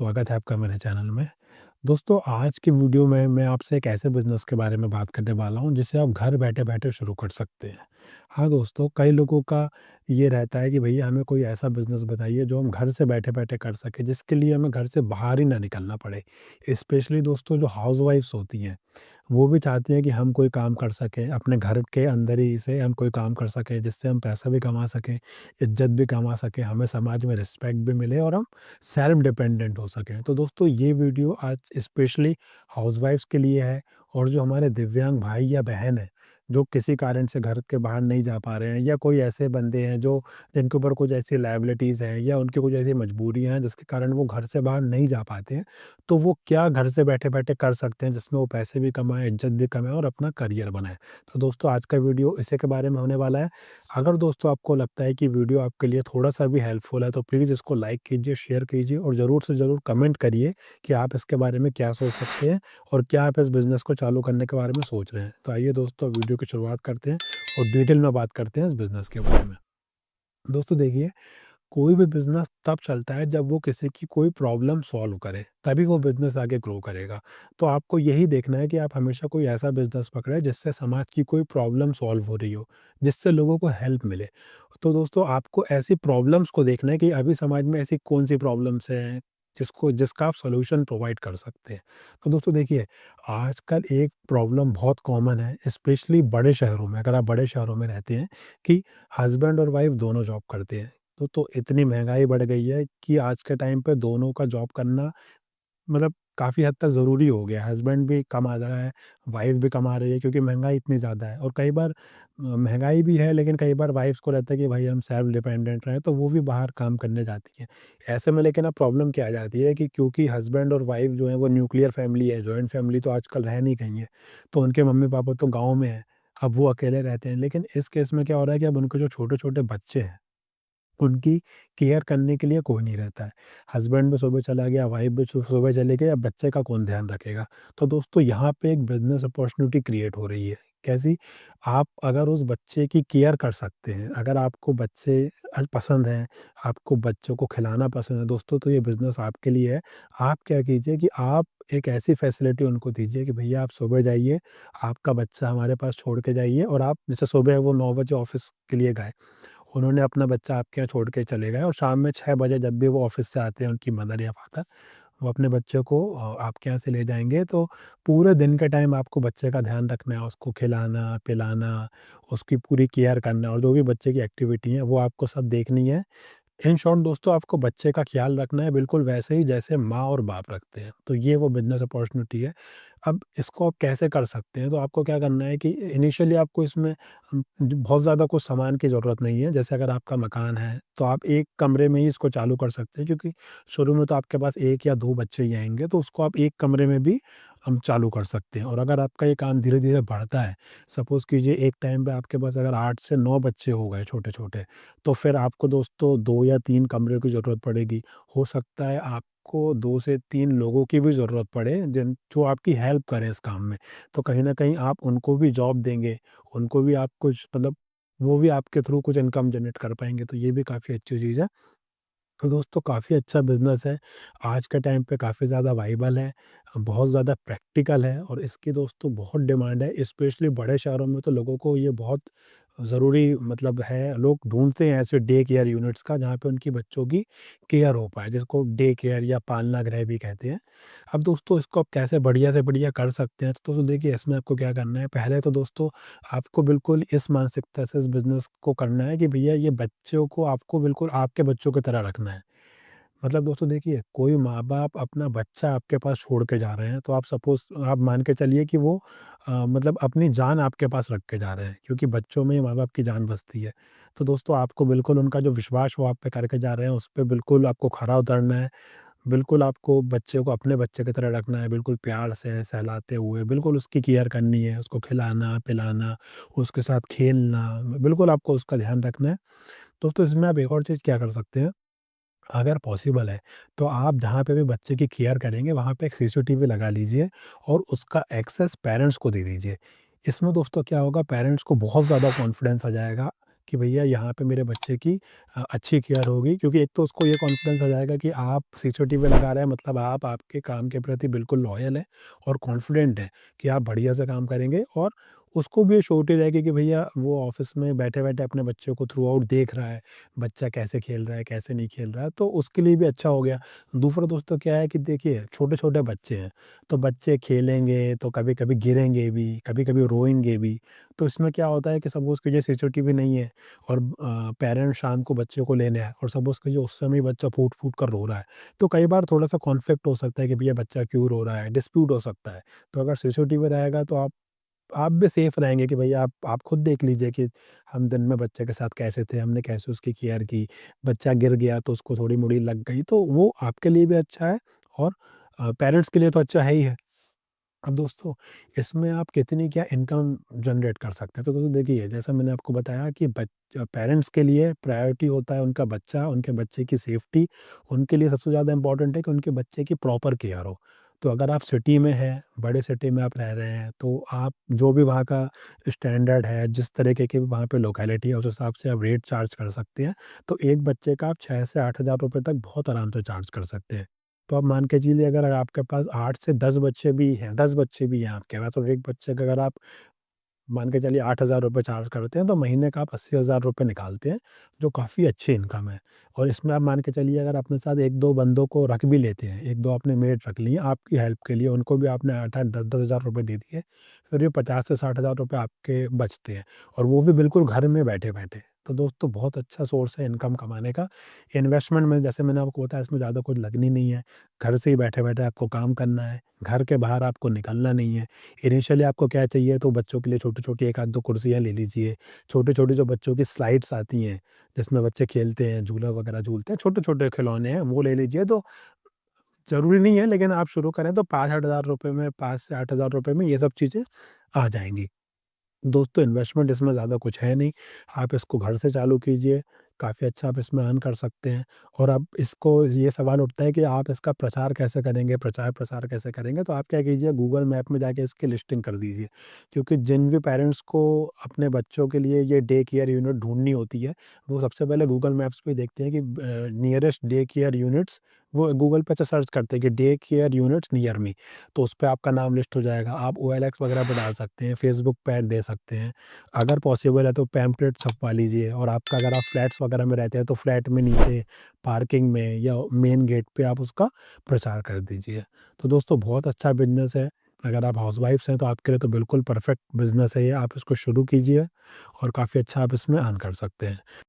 स्वागत है आपका मेरे चैनल में। दोस्तों आज की वीडियो में मैं आपसे एक ऐसे बिज़नेस के बारे में बात करने वाला हूँ जिसे आप घर बैठे-बैठे शुरू कर सकते हैं। हाँ दोस्तों, कई लोगों का ये रहता है कि भैया हमें कोई ऐसा बिज़नेस बताइए जो हम घर से बैठे-बैठे कर सकें, जिसके लिए हमें घर से बाहर ही ना निकलना पड़े। स्पेशली दोस्तों जो हाउसवाइफ्स होती हैं, वो भी चाहती हैं कि हम कोई काम कर सकें, अपने घर के अंदर ही से हम कोई काम कर सकें, जिससे हम पैसा भी कमा सकें, इज़्ज़त भी कमा सकें, हमें समाज में रिस्पेक्ट भी मिले और हम सेल्फ डिपेंडेंट हो सकें। तो दोस्तों ये वीडियो आज स्पेशली हाउसवाइफ्स के लिए है और जो हमारे दिव्यांग भाई या बहन हैं, जो किसी कारण से घर के बाहर नहीं जा पा रहे हैं या कोई ऐसे बंदे हैं जो जिनके ऊपर कुछ ऐसी लायबिलिटीज़ हैं या उनकी कुछ ऐसी मजबूरियाँ हैं जिसके कारण वो घर से बाहर नहीं जा पाते हैं। तो वो क्या घर से बैठे-बैठे कर सकते हैं जिसमें वो पैसे भी कमाएँ, इज़्ज़त भी कमाएँ और अपना करियर बनाएँ। तो दोस्तों आज का वीडियो इसी के बारे में होने वाला है। अगर दोस्तों आपको लगता है कि वीडियो आपके लिए थोड़ा-सा भी हेल्पफुल है तो प्लीज़ इसको लाइक कीजिए, शेयर कीजिए और ज़रूर से ज़रूर कमेंट करिए कि आप इसके बारे में क्या सोच सकते हैं और क्या आप इस बिज़नेस को चालू करने के बारे में सोच रहे हैं। तो आइए दोस्तों वीडियो की शुरुआत करते हैं और डिटेल में बात करते हैं इस बिज़नेस के बारे में। दोस्तों देखिए, कोई भी बिज़नेस तब चलता है जब वो किसी की कोई प्रॉब्लम सॉल्व करे, तभी वो बिज़नेस आगे ग्रो करेगा। तो आपको यही देखना है कि आप हमेशा कोई ऐसा बिज़नेस पकड़ें जिससे समाज की कोई प्रॉब्लम सॉल्व हो रही हो, जिससे लोगों को हेल्प मिले। तो दोस्तों आपको ऐसी प्रॉब्लम्स को देखना है कि अभी समाज में ऐसी कौन-सी प्रॉब्लम्स हैं, जिसका आप सॉल्यूशन प्रोवाइड कर सकते हैं। तो दोस्तों देखिए, आजकल एक प्रॉब्लम बहुत कॉमन है, स्पेशली बड़े शहरों में, अगर आप बड़े शहरों में रहते हैं कि हस्बैंड और वाइफ दोनों जॉब करते हैं। तो इतनी महँगाई बढ़ गई है कि आज के टाइम पे दोनों का जॉब करना मतलब काफ़ी हद तक ज़रूरी हो गया है। हस्बैंड भी कमा रहा है, वाइफ़ भी कमा रही है क्योंकि महँगाई इतनी ज़्यादा है और कई बार महँगाई भी है लेकिन कई बार वाइफ़्स को रहता है कि भाई हम सेल्फ डिपेंडेंट रहें, तो वो भी बाहर काम करने जाती हैं। ऐसे में लेकिन अब प्रॉब्लम क्या आ जाती है कि क्योंकि हस्बैंड और वाइफ़ जो है वो न्यूक्लियर फैमिली है, जॉइंट फैमिली तो आजकल रह नहीं गई है। तो उनके मम्मी-पापा तो गाँव में हैं, अब वो अकेले रहते हैं। लेकिन इस केस में क्या हो रहा है कि अब उनके जो छोटे-छोटे बच्चे हैं उनकी केयर करने के लिए कोई नहीं रहता है। हस्बैंड भी सुबह चला गया, वाइफ भी सुबह चली गई, अब बच्चे का कौन ध्यान रखेगा? तो दोस्तों यहाँ पे एक बिज़नेस अपॉर्च्युनिटी क्रिएट हो रही है। कैसी? आप अगर उस बच्चे की केयर कर सकते हैं, अगर आपको बच्चे पसंद हैं, आपको बच्चों को खिलाना पसंद है दोस्तों, तो ये बिज़नेस आपके लिए है। आप क्या कीजिए कि आप एक ऐसी फैसिलिटी उनको दीजिए कि भैया आप सुबह जाइए, आपका बच्चा हमारे पास छोड़ के जाइए और आप जैसे सुबह वो 9 बजे ऑफ़िस के लिए गए, उन्होंने अपना बच्चा आपके यहाँ छोड़ के चले गए और शाम में 6 बजे जब भी वो ऑफ़िस से आते हैं उनकी मदर या फ़ादर, वो अपने बच्चे को आपके यहाँ से ले जाएँगे। तो पूरे दिन के टाइम आपको बच्चे का ध्यान रखना है, उसको खिलाना, पिलाना, उसकी पूरी केयर करना और जो भी बच्चे की एक्टिविटी है वो आपको सब देखनी है। इन शॉर्ट दोस्तों आपको बच्चे का ख़्याल रखना है बिल्कुल वैसे ही जैसे माँ और बाप रखते हैं। तो ये वो बिज़नेस अपॉर्च्युनिटी है। अब इसको आप कैसे कर सकते हैं? तो आपको क्या करना है कि इनिशियली आपको इसमें बहुत ज़्यादा कुछ सामान की ज़रूरत नहीं है। जैसे अगर आपका मकान है, तो आप एक कमरे में ही इसको चालू कर सकते हैं क्योंकि शुरू में तो आपके पास 1 या 2 बच्चे ही आएँगे, तो उसको आप एक कमरे में भी चालू कर सकते हैं। और अगर आपका ये काम धीरे-धीरे बढ़ता है, सपोज़ कीजिए एक टाइम पे आपके पास अगर 8 से 9 बच्चे हो गए छोटे-छोटे, तो फिर आपको दोस्तों 2 या 3 कमरे की ज़रूरत पड़ेगी। हो सकता है आपको 2 से 3 लोगों की भी ज़रूरत पड़े जो आपकी हेल्प करें इस काम में। तो कहीं न कहीं आप उनको भी जॉब देंगे, उनको भी आप कुछ मतलब वो भी आपके थ्रू कुछ इनकम जनरेट कर पाएँगे, तो ये भी काफ़ी अच्छी चीज़ है। तो दोस्तों काफ़ी अच्छा बिज़नेस है। आज के टाइम पे काफ़ी ज़्यादा वाइबल है, बहुत ज़्यादा प्रैक्टिकल है और इसकी दोस्तों बहुत डिमांड है। स्पेशली बड़े शहरों में तो लोगों को ये बहुत ज़रूरी मतलब है, लोग ढूँढते हैं ऐसे डे केयर यूनिट्स का जहाँ पे उनकी बच्चों की केयर हो पाए, जिसको डे केयर या पालना गृह भी कहते हैं। अब दोस्तों इसको आप कैसे बढ़िया से बढ़िया कर सकते हैं, तो दोस्तों देखिए इसमें आपको क्या करना है, पहले तो दोस्तों आपको बिल्कुल इस मानसिकता से इस बिज़नेस को करना है कि भैया ये बच्चों को आपको बिल्कुल आपके बच्चों की तरह रखना है। मतलब दोस्तों देखिए, कोई माँ-बाप अपना बच्चा आपके पास छोड़ के जा रहे हैं, तो आप सपोज़ आप मान के चलिए कि वो मतलब अपनी जान आपके पास रख के जा रहे हैं, क्योंकि बच्चों में ही माँ-बाप की जान बसती है। तो दोस्तों आपको बिल्कुल उनका जो विश्वास वो आप पे करके जा रहे हैं, उस पे बिल्कुल आपको खरा उतरना है। बिल्कुल आपको बच्चे को अपने बच्चे की तरह रखना है, बिल्कुल प्यार से सहलाते हुए, बिल्कुल उसकी केयर करनी है, उसको खिलाना-पिलाना, उसके साथ खेलना, बिल्कुल आपको उसका ध्यान रखना है। दोस्तों इसमें आप एक और चीज़ क्या कर सकते हैं, अगर पॉसिबल है, तो आप जहाँ पे भी बच्चे की केयर करेंगे, वहाँ पे एक सीसीटीवी लगा लीजिए और उसका एक्सेस पेरेंट्स को दे दीजिए। इसमें दोस्तों क्या होगा, पेरेंट्स को बहुत ज़्यादा कॉन्फिडेंस आ जाएगा कि भैया यहाँ पे मेरे बच्चे की अच्छी केयर होगी, क्योंकि एक तो उसको ये कॉन्फिडेंस आ जाएगा कि आप सीसीटीवी लगा रहे हैं, मतलब आप आपके काम के प्रति बिल्कुल लॉयल हैं और कॉन्फिडेंट हैं कि आप बढ़िया से काम करेंगे, और उसको भी ये श्योरिटी रहेगी कि भैया वो ऑफ़िस में बैठे-बैठे अपने बच्चों को थ्रू आउट देख रहा है, बच्चा कैसे खेल रहा है, कैसे नहीं खेल रहा है, तो उसके लिए भी अच्छा हो गया। दूसरा दोस्तों क्या है कि देखिए छोटे-छोटे बच्चे हैं, तो बच्चे खेलेंगे तो कभी-कभी गिरेंगे भी, कभी-कभी रोएँगे भी। तो इसमें क्या होता है कि सपोज़ कीजिए सीसीटीवी नहीं है और पेरेंट्स शाम को बच्चे को लेने आए और सपोज़ कीजिए उस समय ही बच्चा फूट-फूट कर रो रहा है, तो कई बार थोड़ा-सा कॉन्फ्लिक्ट हो सकता है कि भैया बच्चा क्यों रो रहा है, डिस्प्यूट हो सकता है। तो अगर सीसीटीवी रहेगा तो आप भी सेफ रहेंगे कि भैया आप खुद देख लीजिए कि हम दिन में बच्चे के साथ कैसे थे, हमने कैसे उसकी केयर की, बच्चा गिर गया तो उसको थोड़ी-मोड़ी लग गई, तो वो आपके लिए भी अच्छा है और पेरेंट्स के लिए तो अच्छा है ही है। अब दोस्तों, इसमें आप कितनी क्या इनकम जनरेट कर सकते हैं। तो दोस्तों देखिए, जैसा मैंने आपको बताया कि पेरेंट्स के लिए प्रायोरिटी होता है उनका बच्चा, उनके बच्चे की सेफ्टी। उनके लिए सबसे ज़्यादा इम्पोर्टेंट है कि उनके बच्चे की प्रॉपर केयर हो। तो अगर आप सिटी में हैं, बड़े सिटी में आप रह रहे हैं, तो आप जो भी वहाँ का स्टैंडर्ड है, जिस तरीके की वहाँ पे लोकेलिटी है, उस हिसाब से आप रेट चार्ज कर सकते हैं। तो एक बच्चे का आप 6 से 8,000 रुपए तक बहुत आराम से चार्ज कर सकते हैं। तो आप मान के चलिए, अगर आपके पास 8 से 10 बच्चे भी हैं आपके पास, और एक बच्चे का अगर आप मान के चलिए ₹8,000 चार्ज करते हैं, तो महीने का आप ₹80,000 निकालते हैं, जो काफ़ी अच्छी इनकम है। और इसमें आप मान के चलिए, अगर अपने साथ 1-2 बंदों को रख भी लेते हैं, 1-2 आपने मेड रख लिए आपकी हेल्प के लिए, उनको भी आपने 8-8, 10-10 हज़ार रुपए दे दिए, फिर ये 50 से 60,000 रुपए आपके बचते हैं, और वो भी बिल्कुल घर में बैठे-बैठे। तो दोस्तों, बहुत अच्छा सोर्स है इनकम कमाने का। इन्वेस्टमेंट में जैसे मैंने आपको बताया, इसमें ज़्यादा कुछ लगनी नहीं है, घर से ही बैठे-बैठे आपको काम करना है, घर के बाहर आपको निकलना नहीं है। इनिशियली आपको क्या चाहिए, तो बच्चों के लिए छोटी-छोटी 1 आध 2 कुर्सियाँ ले लीजिए। छोटी-छोटी जो बच्चों की स्लाइड्स आती हैं, जिसमें बच्चे खेलते हैं, झूला वगैरह झूलते हैं, छोटे-छोटे खिलौने हैं, वो ले लीजिए। तो ज़रूरी नहीं है, लेकिन आप शुरू करें तो 5-8 हज़ार रुपए में, 5 से 8 हज़ार रुपए में ये सब चीज़ें आ जाएँगी। दोस्तों, इन्वेस्टमेंट इसमें ज़्यादा कुछ है नहीं। आप इसको घर से चालू कीजिए, काफ़ी अच्छा आप इसमें अर्न कर सकते हैं। और अब इसको ये सवाल उठता है कि आप इसका प्रचार कैसे करेंगे, प्रचार-प्रसार कैसे करेंगे? तो आप क्या कीजिए, गूगल मैप में जाके इसकी लिस्टिंग कर दीजिए। क्योंकि जिन भी पेरेंट्स को अपने बच्चों के लिए ये डे केयर यूनिट ढूँढनी होती है, वो सबसे पहले गूगल मैप्स पे देखते हैं कि नियरेस्ट डे केयर यूनिट्स, वो गूगल पे से सर्च करते हैं कि day care units near me. तो उसपे आपका नाम लिस्ट हो जाएगा। आप ओएलएक्स वगैरह पे डाल सकते हैं, फेसबुक पे ऐड दे सकते हैं। अगर पॉसिबल है तो पैम्पलेट छपवा लीजिए, और आपका अगर आप फ्लैट्स वगैरह में रहते हैं, तो फ्लैट में नीचे पार्किंग में या मेन गेट पे आप उसका प्रचार कर दीजिए। तो दोस्तों, बहुत अच्छा बिज़नेस है। अगर आप हाउसवाइफ्स हैं तो आपके लिए तो बिल्कुल परफेक्ट बिज़नेस है ये। आप इसको शुरू कीजिए और काफ़ी अच्छा आप इसमें अर्न कर सकते हैं।